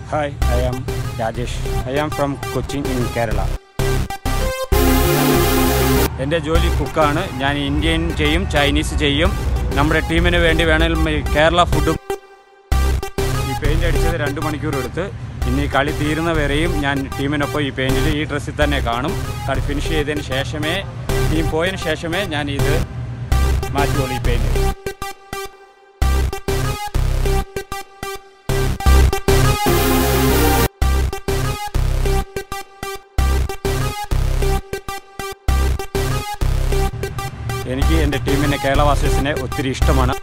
Hi, I am Rajesh. I am from Cochin in Kerala. എൻ്റെ ജോലി കുക്കാണ്. ഞാൻ Indian ചെയ്യും, ചൈനീസ് ചെയ്യും. നമ്മുടെ ടീമിന് വേണ്ടി വേണമെങ്കിൽ കേരള ഫുഡും. ഈ പെയിൻ്റ് അടിച്ചത് 2 മണിക്കൂർ എടുത്ത്. ഇനി കളി തീരുന്നവരെയും ഞാൻ ടീമിനൊപ്പം ഈ പെയിൻറ്റിൽ ഈ ഡ്രസ്സിൽ തന്നെ കാണും. കളി ഫിനിഷ് ചെയ്തതിന് ശേഷമേ, ടീം പോയതിന് ശേഷമേ ഞാൻ ഇത് മാറ്റുള്ളൂ ഈ പെയിൻറ്റ്. എനിക്ക് എൻ്റെ ടീമിനെ, കേരള ബ്ലാസ്റ്റേഴ്സിനെ ഒത്തിരി ഇഷ്ടമാണ്.